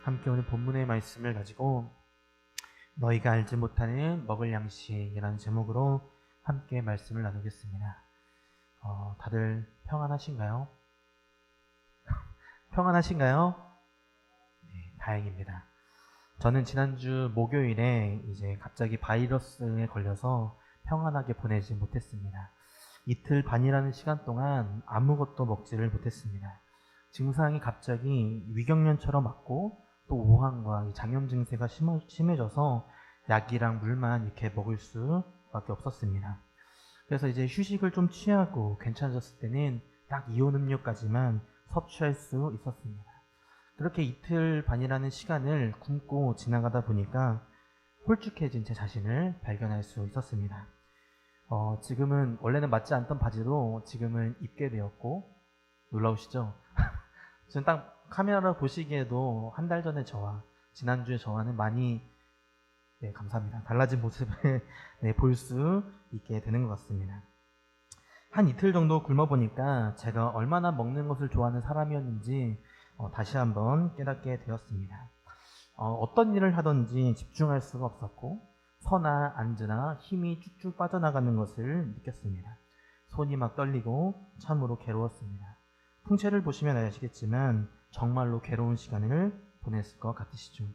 함께 오늘 본문의 말씀을 가지고 너희가 알지 못하는 먹을 양식이라는 제목으로 함께 말씀을 나누겠습니다. 다들 평안하신가요? 평안하신가요? 네, 다행입니다. 저는 지난주 목요일에 이제 갑자기 바이러스에 걸려서 평안하게 보내지 못했습니다. 이틀 반이라는 시간 동안 아무것도 먹지를 못했습니다. 증상이 갑자기 위경련처럼 왔고 또 오한과 장염 증세가 심해져서 약이랑 물만 이렇게 먹을 수밖에 없었습니다. 그래서 이제 휴식을 좀 취하고 괜찮아졌을 때는 딱 이온 음료까지만 섭취할 수 있었습니다. 그렇게 이틀 반이라는 시간을 굶고 지나가다 보니까 홀쭉해진 제 자신을 발견할 수 있었습니다. 지금은 원래는 맞지 않던 바지도 지금은 입게 되었고 놀라우시죠? 지금 딱 카메라로 보시기에도 한 달 전의 저와 지난주의 저와는 많이 감사합니다. 달라진 모습을 볼 수 있게 되는 것 같습니다. 한 이틀 정도 굶어보니까 제가 얼마나 먹는 것을 좋아하는 사람이었는지 다시 한번 깨닫게 되었습니다. 어떤 일을 하든지 집중할 수가 없었고 서나 앉으나 힘이 쭉쭉 빠져나가는 것을 느꼈습니다. 손이 막 떨리고 참으로 괴로웠습니다. 풍채를 보시면 아시겠지만 정말로 괴로운 시간을 보냈을 것 같으시죠.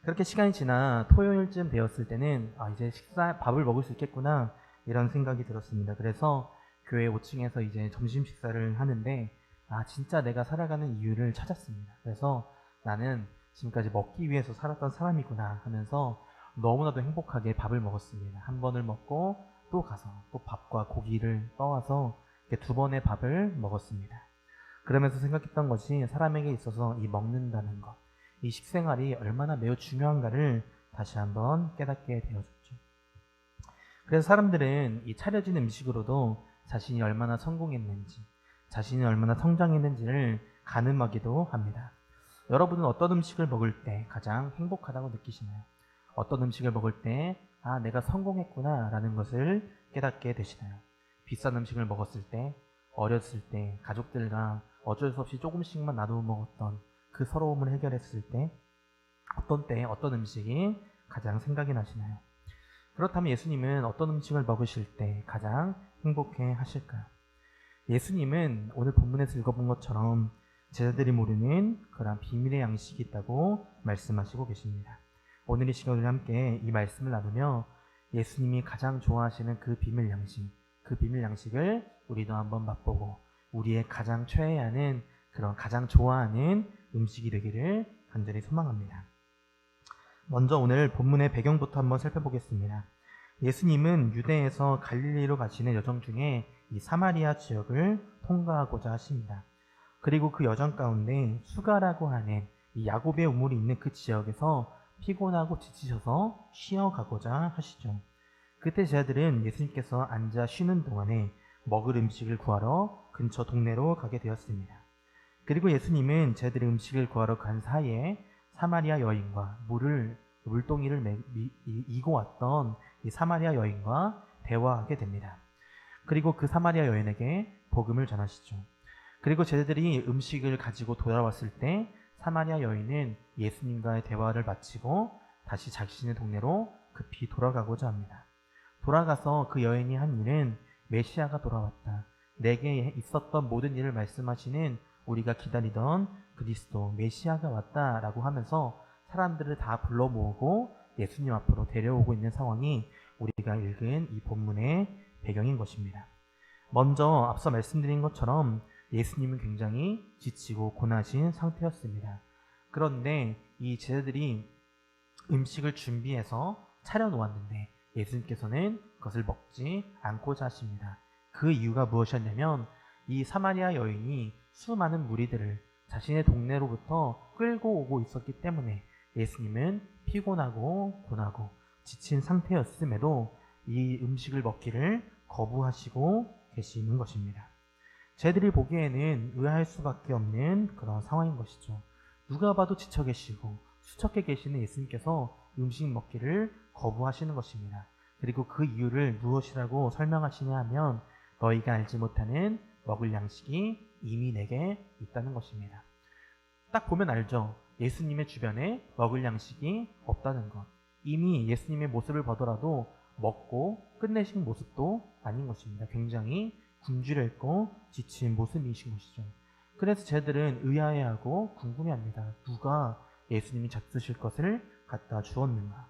그렇게 시간이 지나 토요일쯤 되었을 때는 이제 밥을 먹을 수 있겠구나 이런 생각이 들었습니다. 그래서 교회 5층에서 이제 점심 식사를 하는데 진짜 내가 살아가는 이유를 찾았습니다. 그래서 나는 지금까지 먹기 위해서 살았던 사람이구나 하면서 너무나도 행복하게 밥을 먹었습니다. 한 번을 먹고 또 가서 또 밥과 고기를 떠와서 이렇게 두 번의 밥을 먹었습니다. 그러면서 생각했던 것이 사람에게 있어서 이 먹는다는 것, 이 식생활이 얼마나 매우 중요한가를 다시 한번 깨닫게 되어졌죠. 그래서 사람들은 이 차려진 음식으로도 자신이 얼마나 성공했는지, 자신이 얼마나 성장했는지를 가늠하기도 합니다. 여러분은 어떤 음식을 먹을 때 가장 행복하다고 느끼시나요? 어떤 음식을 먹을 때 내가 성공했구나 라는 것을 깨닫게 되시나요? 비싼 음식을 먹었을 때, 어렸을 때 가족들과 어쩔 수 없이 조금씩만 나누어 먹었던 그 서러움을 해결했을 때 어떤 음식이 가장 생각이 나시나요? 그렇다면 예수님은 어떤 음식을 먹으실 때 가장 행복해 하실까요? 예수님은 오늘 본문에서 읽어본 것처럼 제자들이 모르는 그런 비밀의 양식이 있다고 말씀하시고 계십니다. 오늘 이 시간을 함께 이 말씀을 나누며 예수님이 가장 좋아하시는 그 비밀 양식을 우리도 한번 맛보고 우리의 가장 최애해야 하는 그런 가장 좋아하는 음식이 되기를 간절히 소망합니다. 먼저 오늘 본문의 배경부터 한번 살펴보겠습니다. 예수님은 유대에서 갈릴리로 가시는 여정 중에 이 사마리아 지역을 통과하고자 하십니다. 그리고 그 여정 가운데 수가라고 하는 이 야곱의 우물이 있는 그 지역에서 피곤하고 지치셔서 쉬어가고자 하시죠. 그때 제자들은 예수님께서 앉아 쉬는 동안에 먹을 음식을 구하러 근처 동네로 가게 되었습니다. 그리고 예수님은 제자들이 음식을 구하러 간 사이에 사마리아 여인과 물동이를 이고 왔던 이 사마리아 여인과 대화하게 됩니다. 그리고 그 사마리아 여인에게 복음을 전하시죠. 그리고 제자들이 음식을 가지고 돌아왔을 때 사마리아 여인은 예수님과의 대화를 마치고 다시 자신의 동네로 급히 돌아가고자 합니다. 돌아가서 그 여인이 한 일은 메시아가 돌아왔다. 내게 있었던 모든 일을 말씀하시는 우리가 기다리던 그리스도 메시아가 왔다라고 하면서 사람들을 다 불러 모으고 예수님 앞으로 데려오고 있는 상황이 우리가 읽은 이 본문의 배경인 것입니다. 먼저 앞서 말씀드린 것처럼 예수님은 굉장히 지치고 고나신 상태였습니다. 그런데 이 제자들이 음식을 준비해서 차려놓았는데 예수님께서는 그것을 먹지 않고자 하십니다. 그 이유가 무엇이었냐면 이 사마리아 여인이 수많은 무리들을 자신의 동네로부터 끌고 오고 있었기 때문에 예수님은 피곤하고 고나고 지친 상태였음에도 이 음식을 먹기를 거부하시고 계시는 것입니다. 쟤들이 보기에는 의아할 수밖에 없는 그런 상황인 것이죠. 누가 봐도 지쳐 계시고 수척해 계시는 예수님께서 음식 먹기를 거부하시는 것입니다. 그리고 그 이유를 무엇이라고 설명하시냐 하면 너희가 알지 못하는 먹을 양식이 이미 내게 있다는 것입니다. 딱 보면 알죠. 예수님의 주변에 먹을 양식이 없다는 것. 이미 예수님의 모습을 보더라도 먹고 끝내신 모습도 아닌 것입니다. 굉장히 굶주려 있고 지친 모습이신 것이죠. 그래서 쟤들은 의아해하고 궁금해합니다. 누가 예수님이 잡수실 것을 갖다 주었는가.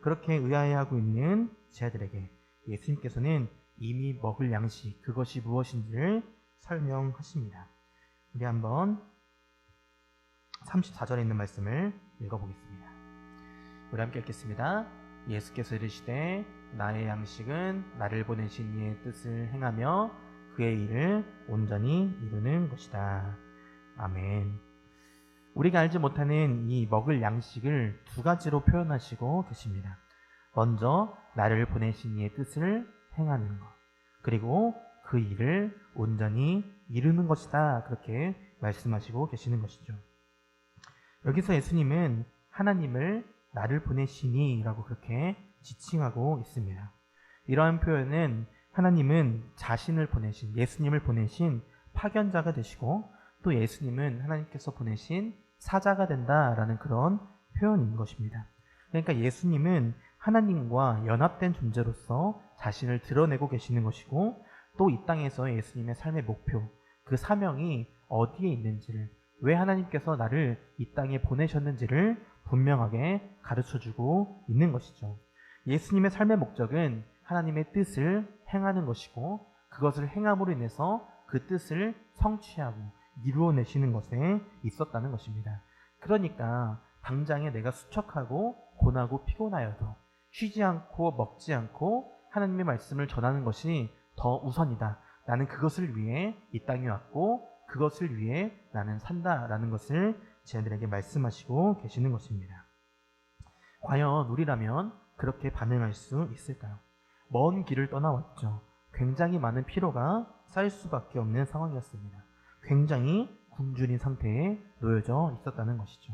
그렇게 의아해하고 있는 쟤들에게 예수님께서는 이미 먹을 양식, 그것이 무엇인지를 설명하십니다. 우리 한번 34절에 있는 말씀을 읽어보겠습니다. 우리 함께 읽겠습니다. 예수께서 이르시되 나의 양식은 나를 보내신 이의 뜻을 행하며 그의 일을 온전히 이루는 것이다. 아멘. 우리가 알지 못하는 이 먹을 양식을 두 가지로 표현하시고 계십니다. 먼저 나를 보내신 이의 뜻을 행하는 것, 그리고 그 일을 온전히 이루는 것이다. 그렇게 말씀하시고 계시는 것이죠. 여기서 예수님은 하나님을 나를 보내시니 라고 그렇게 지칭하고 있습니다. 이러한 표현은 하나님은 자신을 보내신, 예수님을 보내신 파견자가 되시고 또 예수님은 하나님께서 보내신 사자가 된다라는 그런 표현인 것입니다. 그러니까 예수님은 하나님과 연합된 존재로서 자신을 드러내고 계시는 것이고 또 이 땅에서 예수님의 삶의 목표, 그 사명이 어디에 있는지를, 왜 하나님께서 나를 이 땅에 보내셨는지를 분명하게 가르쳐주고 있는 것이죠. 예수님의 삶의 목적은 하나님의 뜻을 행하는 것이고 그것을 행함으로 인해서 그 뜻을 성취하고 이루어내시는 것에 있었다는 것입니다. 그러니까 당장에 내가 수척하고 고나고 피곤하여도 쉬지 않고 먹지 않고 하나님의 말씀을 전하는 것이 더 우선이다. 나는 그것을 위해 이 땅에 왔고 그것을 위해 나는 산다라는 것을 쟤들에게 말씀하시고 계시는 것입니다. 과연 우리라면 그렇게 반응할 수 있을까요? 먼 길을 떠나왔죠. 굉장히 많은 피로가 쌓일 수밖에 없는 상황이었습니다. 굉장히 굶주린 상태에 놓여져 있었다는 것이죠.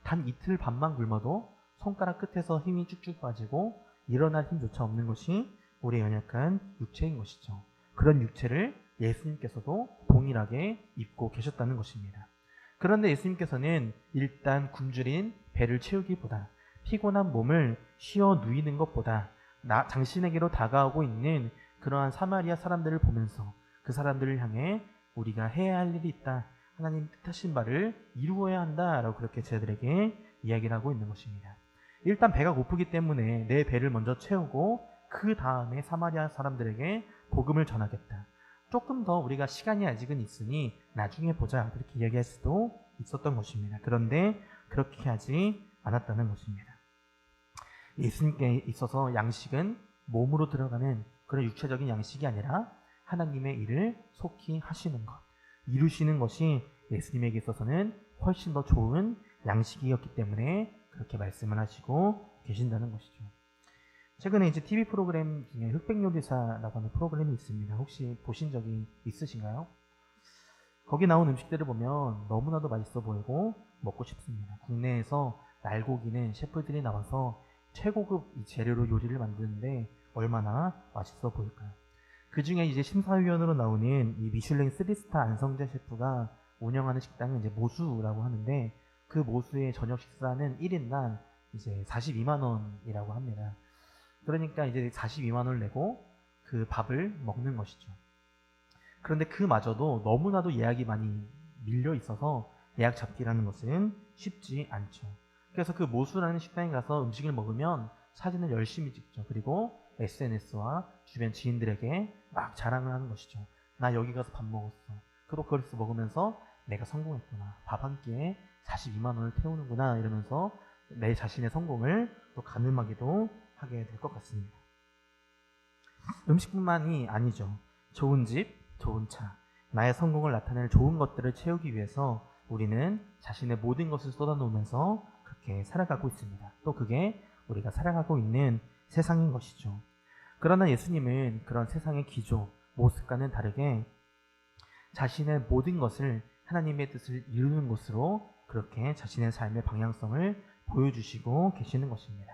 단 이틀 밤만 굶어도 손가락 끝에서 힘이 쭉쭉 빠지고 일어날 힘조차 없는 것이 우리의 연약한 육체인 것이죠. 그런 육체를 예수님께서도 동일하게 입고 계셨다는 것입니다. 그런데 예수님께서는 일단 굶주린 배를 채우기보다 피곤한 몸을 쉬어 누이는 것보다 당신에게로 다가오고 있는 그러한 사마리아 사람들을 보면서 그 사람들을 향해 우리가 해야 할 일이 있다. 하나님 뜻하신 바를 이루어야 한다라고 그렇게 저희들에게 이야기를 하고 있는 것입니다. 일단 배가 고프기 때문에 내 배를 먼저 채우고 그 다음에 사마리아 사람들에게 복음을 전하겠다. 조금 더 우리가 시간이 아직은 있으니 나중에 보자. 그렇게 이야기할 수도 있었던 것입니다. 그런데 그렇게 하지 않았다는 것입니다. 예수님께 있어서 양식은 몸으로 들어가는 그런 육체적인 양식이 아니라 하나님의 일을 속히 하시는 것, 이루시는 것이 예수님에게 있어서는 훨씬 더 좋은 양식이었기 때문에 그렇게 말씀을 하시고 계신다는 것이죠. 최근에 이제 TV 프로그램 중에 흑백요리사라고 하는 프로그램이 있습니다. 혹시 보신 적이 있으신가요? 거기 나온 음식들을 보면 너무나도 맛있어 보이고 먹고 싶습니다. 국내에서 날고기는 셰프들이 나와서 최고급 재료로 요리를 만드는데 얼마나 맛있어 보일까요? 그 중에 이제 심사위원으로 나오는 이 미슐랭 3스타 안성재 셰프가 운영하는 식당은 이제 모수라고 하는데 그 모수의 저녁 식사는 1인당 이제 42만 원이라고 합니다. 그러니까 이제 42만 원을 내고 그 밥을 먹는 것이죠. 그런데 그마저도 너무나도 예약이 많이 밀려 있어서 예약 잡기라는 것은 쉽지 않죠. 그래서 그 모수라는 식당에 가서 음식을 먹으면 사진을 열심히 찍죠. 그리고 SNS와 주변 지인들에게 막 자랑을 하는 것이죠. 나 여기 가서 밥 먹었어. 그것을 먹으면서 내가 성공했구나. 밥 한 끼에 42만 원을 태우는구나. 이러면서 내 자신의 성공을 또 가늠하기도 하게 될 것 같습니다. 음식뿐만이 아니죠. 좋은 집, 좋은 차, 나의 성공을 나타낼 좋은 것들을 채우기 위해서 우리는 자신의 모든 것을 쏟아놓으면서 그렇게 살아가고 있습니다. 또 그게 우리가 살아가고 있는 세상인 것이죠. 그러나 예수님은 그런 세상의 기조, 모습과는 다르게 자신의 모든 것을 하나님의 뜻을 이루는 것으로 그렇게 자신의 삶의 방향성을 보여주시고 계시는 것입니다.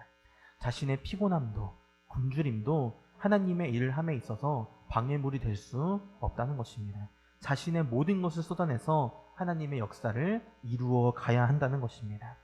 자신의 피곤함도 굶주림도 하나님의 일을 함에 있어서 방해물이 될 수 없다는 것입니다. 자신의 모든 것을 쏟아내서 하나님의 역사를 이루어 가야 한다는 것입니다.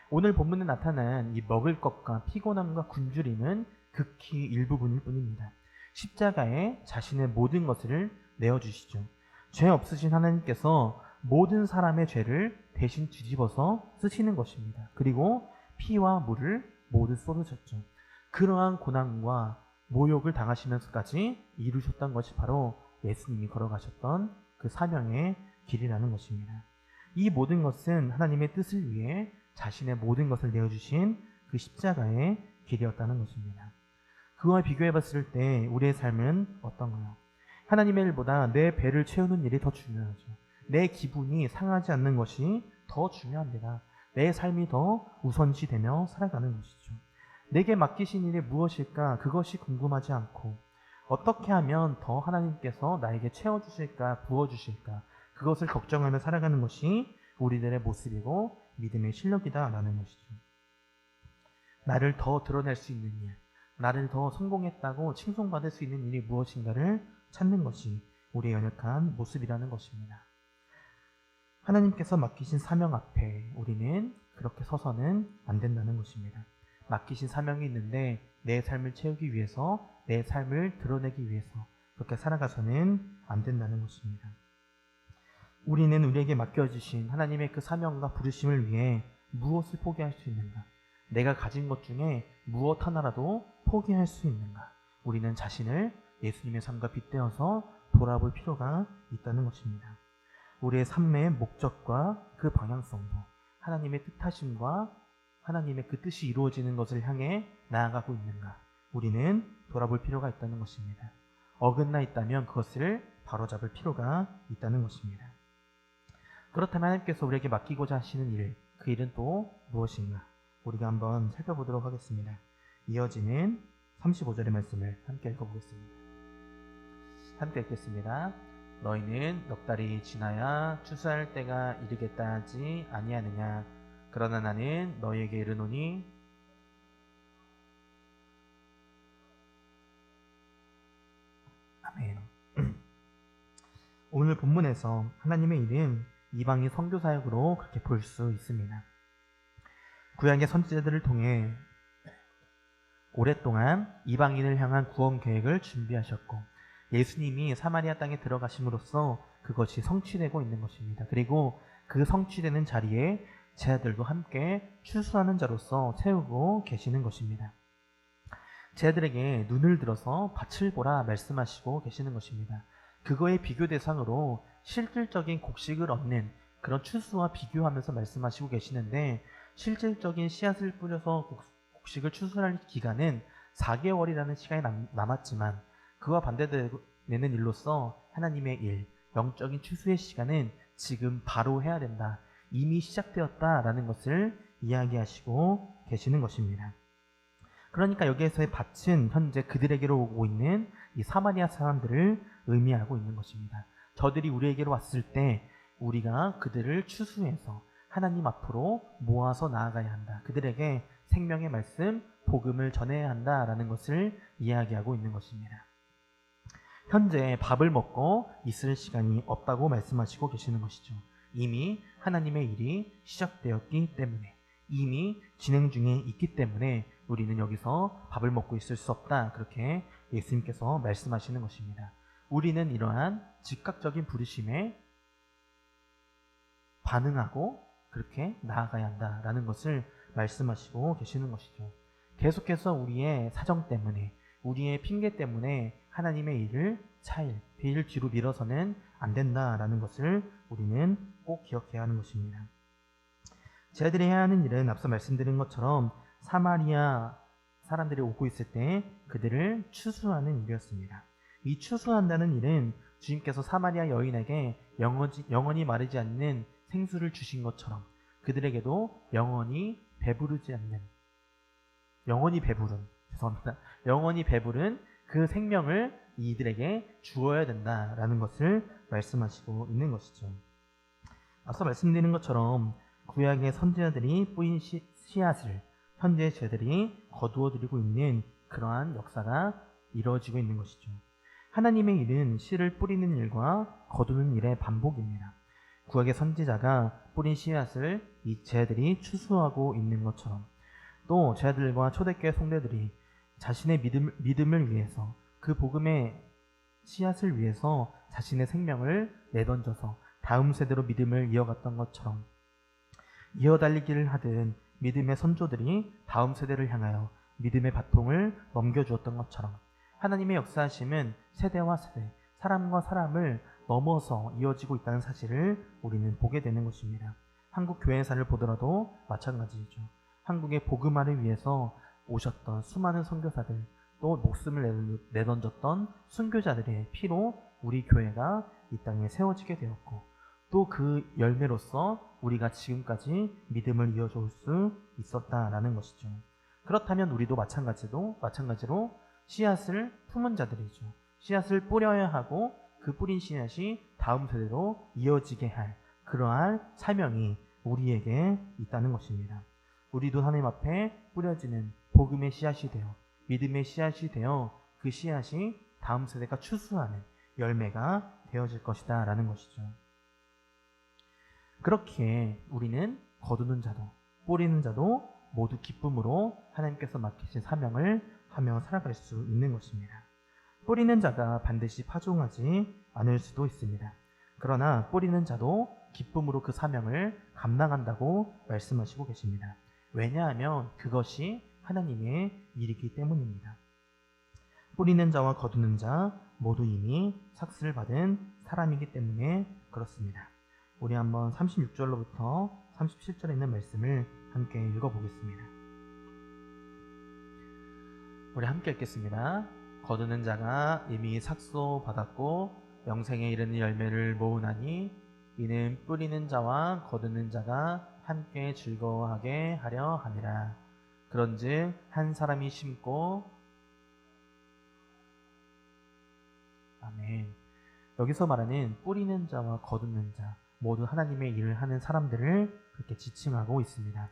오늘 본문에 나타난 이 먹을 것과 피곤함과 굶주림은 극히 일부분일 뿐입니다. 십자가에 자신의 모든 것을 내어주시죠. 죄 없으신 하나님께서 모든 사람의 죄를 대신 뒤집어서 쓰시는 것입니다. 그리고 피와 물을 모두 쏟으셨죠. 그러한 고난과 모욕을 당하시면서까지 이루셨던 것이 바로 예수님이 걸어가셨던 그 사명의 길이라는 것입니다. 이 모든 것은 하나님의 뜻을 위해 자신의 모든 것을 내어주신 그 십자가의 길이었다는 것입니다. 그와 비교해 봤을 때 우리의 삶은 어떤가요? 하나님의 일보다 내 배를 채우는 일이 더 중요하죠. 내 기분이 상하지 않는 것이 더 중요합니다. 내 삶이 더 우선시되며 살아가는 것이죠. 내게 맡기신 일이 무엇일까? 그것이 궁금하지 않고 어떻게 하면 더 하나님께서 나에게 채워주실까? 부어주실까? 그것을 걱정하며 살아가는 것이 우리들의 모습이고 믿음의 실력이다라는 것이죠. 나를 더 드러낼 수 있는 일, 나를 더 성공했다고 칭송받을 수 있는 일이 무엇인가를 찾는 것이 우리의 연약한 모습이라는 것입니다. 하나님께서 맡기신 사명 앞에 우리는 그렇게 서서는 안 된다는 것입니다. 맡기신 사명이 있는데 내 삶을 채우기 위해서, 내 삶을 드러내기 위해서 그렇게 살아가서는 안 된다는 것입니다. 우리는 우리에게 맡겨주신 하나님의 그 사명과 부르심을 위해 무엇을 포기할 수 있는가? 내가 가진 것 중에 무엇 하나라도 포기할 수 있는가? 우리는 자신을 예수님의 삶과 빗대어서 돌아볼 필요가 있다는 것입니다. 우리의 삶의 목적과 그 방향성도 하나님의 뜻하심과 하나님의 그 뜻이 이루어지는 것을 향해 나아가고 있는가? 우리는 돌아볼 필요가 있다는 것입니다. 어긋나 있다면 그것을 바로잡을 필요가 있다는 것입니다. 그렇다면 하나님께서 우리에게 맡기고자 하시는 일, 그 일은 또 무엇인가? 우리가 한번 살펴보도록 하겠습니다. 이어지는 35절의 말씀을 함께 읽어보겠습니다. 함께 읽겠습니다. 너희는 넉 달이 지나야 추수할 때가 이르겠다 하지 아니하느냐? 그러나 나는 너희에게 이르노니 아멘. 오늘 본문에서 하나님의 일은 이방인 선교 사역으로 그렇게 볼 수 있습니다. 구약의 선지자들을 통해 오랫동안 이방인을 향한 구원 계획을 준비하셨고 예수님이 사마리아 땅에 들어가심으로써 그것이 성취되고 있는 것입니다. 그리고 그 성취되는 자리에 제 아들도 함께 추수하는 자로서 세우고 계시는 것입니다. 제 아들에게 눈을 들어서 밭을 보라 말씀하시고 계시는 것입니다. 그거의 비교 대상으로 실질적인 곡식을 얻는 그런 추수와 비교하면서 말씀하시고 계시는데 실질적인 씨앗을 뿌려서 곡식을 추수할 기간은 4개월이라는 시간이 남았지만 그와 반대되는 일로서 하나님의 일, 영적인 추수의 시간은 지금 바로 해야 된다. 이미 시작되었다라는 것을 이야기하시고 계시는 것입니다. 그러니까 여기에서의 밭은 현재 그들에게로 오고 있는 이 사마리아 사람들을 의미하고 있는 것입니다. 저들이 우리에게로 왔을 때 우리가 그들을 추수해서 하나님 앞으로 모아서 나아가야 한다. 그들에게 생명의 말씀, 복음을 전해야 한다라는 것을 이야기하고 있는 것입니다. 현재 밥을 먹고 있을 시간이 없다고 말씀하시고 계시는 것이죠. 이미 하나님의 일이 시작되었기 때문에, 이미 진행 중에 있기 때문에 우리는 여기서 밥을 먹고 있을 수 없다. 그렇게 예수님께서 말씀하시는 것입니다. 우리는 이러한 즉각적인 부르심에 반응하고 그렇게 나아가야 한다라는 것을 말씀하시고 계시는 것이죠. 계속해서 우리의 사정 때문에, 우리의 핑계 때문에 하나님의 일을 차일, 뒤를 뒤로 밀어서는 안 된다라는 것을 우리는 꼭 기억해야 하는 것입니다. 저희들이 해야 하는 일은 앞서 말씀드린 것처럼 사마리아 사람들이 오고 있을 때 그들을 추수하는 일이었습니다. 이 추수한다는 일은 주님께서 사마리아 여인에게 영원히 마르지 않는 생수를 주신 것처럼 그들에게도 영원히 배부른 그 생명을 이들에게 주어야 된다라는 것을 말씀하시고 있는 것이죠. 앞서 말씀드린 것처럼 구약의 선지자들이 뿌린 씨앗을 현재 저희들이 거두어들이고 있는 그러한 역사가 이루어지고 있는 것이죠. 하나님의 일은 씨를 뿌리는 일과 거두는 일의 반복입니다. 구약의 선지자가 뿌린 씨앗을 이 제자들이 추수하고 있는 것처럼, 또 제자들과 초대교회 성도들이 자신의 믿음을 위해서, 그 복음의 씨앗을 위해서 자신의 생명을 내던져서 다음 세대로 믿음을 이어갔던 것처럼, 이어달리기를 하던 믿음의 선조들이 다음 세대를 향하여 믿음의 바통을 넘겨주었던 것처럼, 하나님의 역사하심은 세대와 세대, 사람과 사람을 넘어서 이어지고 있다는 사실을 우리는 보게 되는 것입니다. 한국 교회사를 보더라도 마찬가지이죠. 한국의 복음화를 위해서 오셨던 수많은 선교사들, 또 목숨을 내던졌던 순교자들의 피로 우리 교회가 이 땅에 세워지게 되었고, 또 그 열매로서 우리가 지금까지 믿음을 이어줄 수 있었다라는 것이죠. 그렇다면 우리도 마찬가지로 씨앗을 품은 자들이죠. 씨앗을 뿌려야 하고 그 뿌린 씨앗이 다음 세대로 이어지게 할 그러한 사명이 우리에게 있다는 것입니다. 우리도 하나님 앞에 뿌려지는 복음의 씨앗이 되어, 믿음의 씨앗이 되어 그 씨앗이 다음 세대가 추수하는 열매가 되어질 것이다 라는 것이죠. 그렇게 우리는 거두는 자도 뿌리는 자도 모두 기쁨으로 하나님께서 맡기신 사명을 하며 살아갈 수 있는 것입니다. 뿌리는 자가 반드시 파종하지 않을 수도 있습니다. 그러나 뿌리는 자도 기쁨으로 그 사명을 감당한다고 말씀하시고 계십니다. 왜냐하면 그것이 하나님의 일이기 때문입니다. 뿌리는 자와 거두는 자 모두 이미 삭슬을 받은 사람이기 때문에 그렇습니다. 우리 한번 36절로부터 37절에 있는 말씀을 함께 읽어보겠습니다. 우리 함께 읽겠습니다. 거두는 자가 이미 삭소 받았고 영생에 이르는 열매를 모으나니 이는 뿌리는 자와 거두는 자가 함께 즐거워하게 하려 함이라. 그런즉 한 사람이 심고, 아멘. 여기서 말하는 뿌리는 자와 거두는 자 모두 하나님의 일을 하는 사람들을 그렇게 지칭하고 있습니다.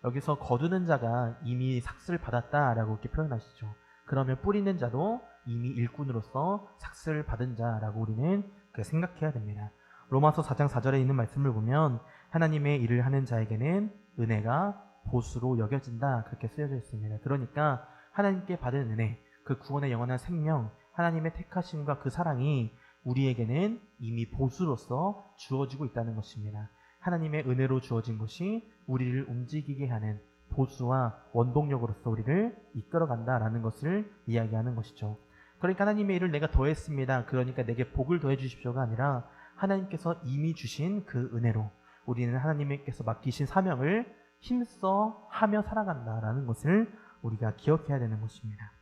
여기서 거두는 자가 이미 삭슬을 받았다라고 이렇게 표현하시죠. 그러면 뿌리는 자도 이미 일꾼으로서 삭슬을 받은 자라고 우리는 생각해야 됩니다. 로마서 4장 4절에 있는 말씀을 보면 하나님의 일을 하는 자에게는 은혜가 보수로 여겨진다 그렇게 쓰여져 있습니다. 그러니까 하나님께 받은 은혜, 그 구원의 영원한 생명, 하나님의 택하심과 그 사랑이 우리에게는 이미 보수로서 주어지고 있다는 것입니다. 하나님의 은혜로 주어진 것이 우리를 움직이게 하는 보수와 원동력으로서 우리를 이끌어간다라는 것을 이야기하는 것이죠. 그러니까 하나님의 일을 내가 더했습니다. 그러니까 내게 복을 더해 주십시오가 아니라 하나님께서 이미 주신 그 은혜로 우리는 하나님께서 맡기신 사명을 힘써 하며 살아간다라는 것을 우리가 기억해야 되는 것입니다.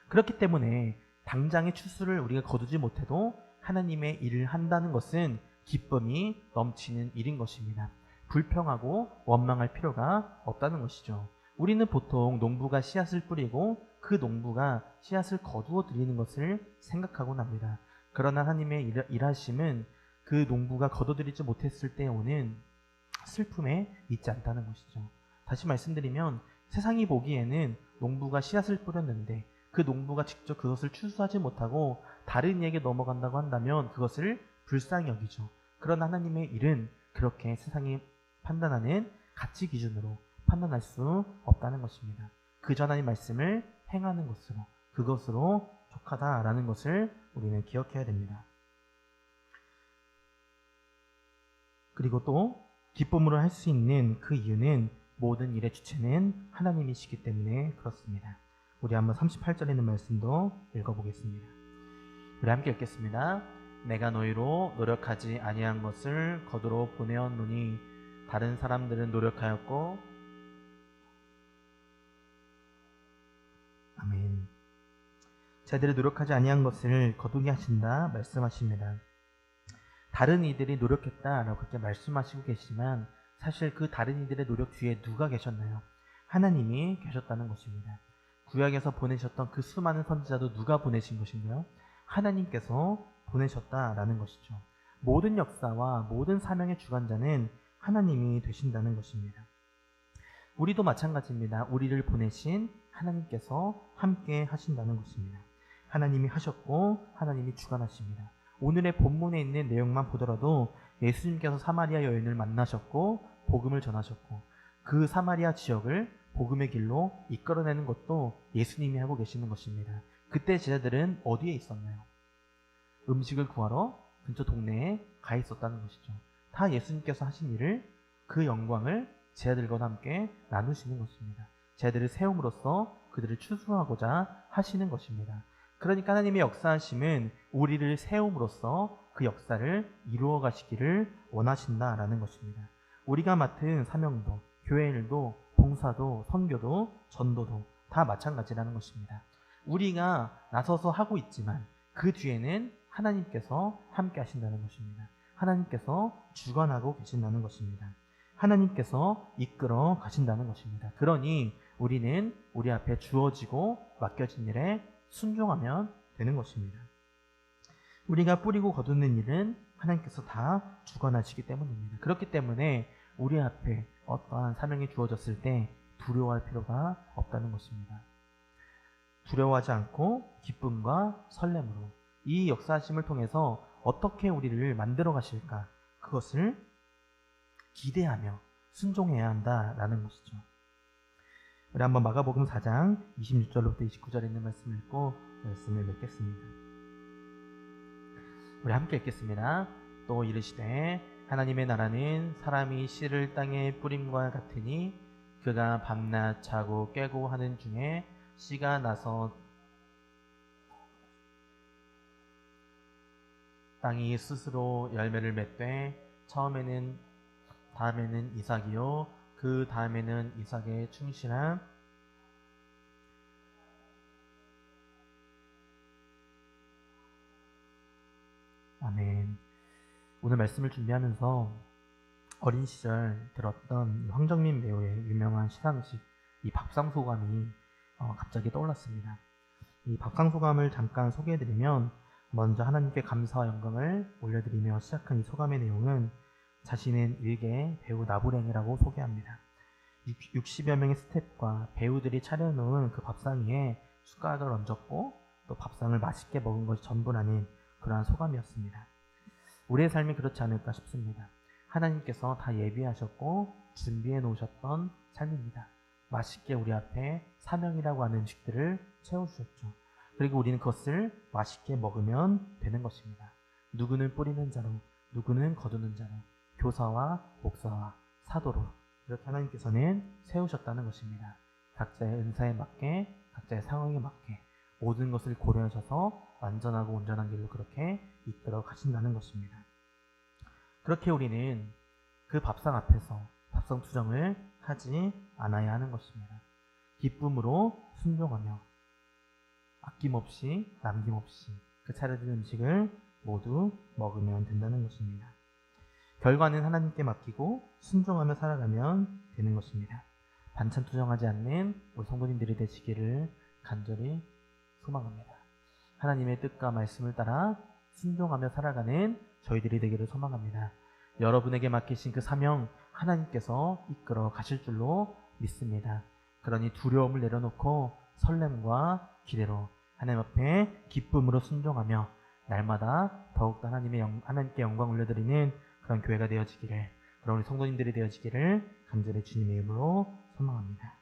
그렇기 때문에 당장의 추수를 우리가 거두지 못해도 하나님의 일을 한다는 것은 기쁨이 넘치는 일인 것입니다. 불평하고 원망할 필요가 없다는 것이죠. 우리는 보통 농부가 씨앗을 뿌리고 그 농부가 씨앗을 거두어 드리는 것을 생각하곤 합니다. 그러나 하나님의 일하심은 그 농부가 거둬들이지 못했을 때 오는 슬픔에 있지 않다는 것이죠. 다시 말씀드리면 세상이 보기에는 농부가 씨앗을 뿌렸는데 그 농부가 직접 그것을 추수하지 못하고 다른 이에게 넘어간다고 한다면 그것을 불쌍히 여기죠. 그러나 하나님의 일은 그렇게 세상이 판단하는 가치 기준으로 판단할 수 없다는 것입니다. 그저 하나님 말씀을 행하는 것으로, 그것으로 족하다라는 것을 우리는 기억해야 됩니다. 그리고 또 기쁨으로 할 수 있는 그 이유는 모든 일의 주체는 하나님이시기 때문에 그렇습니다. 우리 한번 38절에 있는 말씀도 읽어보겠습니다. 우리 함께 읽겠습니다. 내가 너희로 노력하지 아니한 것을 거두러 보내었노니 다른 사람들은 노력하였고, 아멘. 자들이 노력하지 아니한 것을 거두게 하신다 말씀하십니다. 다른 이들이 노력했다라고 그렇게 말씀하시고 계시지만 사실 그 다른 이들의 노력 뒤에 누가 계셨나요? 하나님이 계셨다는 것입니다. 구약에서 보내셨던 그 수많은 선지자도 누가 보내신 것인가요? 하나님께서 보내셨다라는 것이죠. 모든 역사와 모든 사명의 주관자는 하나님이 되신다는 것입니다. 우리도 마찬가지입니다. 우리를 보내신 하나님께서 함께 하신다는 것입니다. 하나님이 하셨고 하나님이 주관하십니다. 오늘의 본문에 있는 내용만 보더라도 예수님께서 사마리아 여인을 만나셨고 복음을 전하셨고 그 사마리아 지역을 복음의 길로 이끌어내는 것도 예수님이 하고 계시는 것입니다. 그때 제자들은 어디에 있었나요? 음식을 구하러 근처 동네에 가 있었다는 것이죠. 다 예수님께서 하신 일을, 그 영광을 제자들과 함께 나누시는 것입니다. 제자들을 세움으로써 그들을 추수하고자 하시는 것입니다. 그러니까 하나님의 역사하심은 우리를 세움으로써 그 역사를 이루어 가시기를 원하신다라는 것입니다. 우리가 맡은 사명도, 교회 일도, 봉사도, 선교도, 전도도 다 마찬가지라는 것입니다. 우리가 나서서 하고 있지만 그 뒤에는 하나님께서 함께 하신다는 것입니다. 하나님께서 주관하고 계신다는 것입니다. 하나님께서 이끌어 가신다는 것입니다. 그러니 우리는 우리 앞에 주어지고 맡겨진 일에 순종하면 되는 것입니다. 우리가 뿌리고 거두는 일은 하나님께서 다 주관하시기 때문입니다. 그렇기 때문에 우리 앞에 어떠한 사명이 주어졌을 때 두려워할 필요가 없다는 것입니다. 두려워하지 않고 기쁨과 설렘으로 이 역사하심을 통해서 어떻게 우리를 만들어 가실까, 그것을 기대하며 순종해야 한다라는 것이죠. 우리 한번 마가복음 4장 26절로부터 29절에 있는 말씀을 읽고 말씀을 맺겠습니다. 우리 함께 읽겠습니다. 또 이르시되 하나님의 나라는 사람이 씨를 땅에 뿌림과 같으니 그가 밤낮 자고 깨고 하는 중에 씨가 나서 땅이 스스로 열매를 맺되 다음에는 이삭이요 그 다음에는 이삭의 충실한 아멘. 오늘 말씀을 준비하면서 어린 시절 들었던 황정민 배우의 유명한 시상식 이 밥상소감이 갑자기 떠올랐습니다. 이 밥상소감을 잠깐 소개해드리면, 먼저 하나님께 감사와 영광을 올려드리며 시작한 이 소감의 내용은 자신은 일개 배우 나부랭이라고 소개합니다. 60여 명의 스태프과 배우들이 차려놓은 그 밥상 위에 숟가락을 얹었고 또 밥상을 맛있게 먹은 것이 전부라는 그러한 소감이었습니다. 우리의 삶이 그렇지 않을까 싶습니다. 하나님께서 다 예비하셨고 준비해 놓으셨던 삶입니다. 맛있게 우리 앞에 사명이라고 하는 음식들을 채워주셨죠. 그리고 우리는 그것을 맛있게 먹으면 되는 것입니다. 누구는 뿌리는 자로, 누구는 거두는 자로, 교사와 목사와 사도로 이렇게 하나님께서는 세우셨다는 것입니다. 각자의 은사에 맞게, 각자의 상황에 맞게 모든 것을 고려하셔서 완전하고 온전한 길로 그렇게 이끌어 가신다는 것입니다. 그렇게 우리는 그 밥상 앞에서 밥상 투정을 하지 않아야 하는 것입니다. 기쁨으로 순종하며 아낌없이 남김없이 그 차려진 음식을 모두 먹으면 된다는 것입니다. 결과는 하나님께 맡기고 순종하며 살아가면 되는 것입니다. 반찬 투정하지 않는 우리 성도님들이 되시기를 간절히 소망합니다. 하나님의 뜻과 말씀을 따라 순종하며 살아가는 저희들이 되기를 소망합니다. 여러분에게 맡기신 그 사명 하나님께서 이끌어 가실 줄로 믿습니다. 그러니 두려움을 내려놓고 설렘과 기대로 하나님 앞에 기쁨으로 순종하며 날마다 더욱더 하나님께 영광 올려드리는 그런 교회가 되어지기를, 그런 우리 성도님들이 되어지기를 간절히 주님의 이름으로 소망합니다.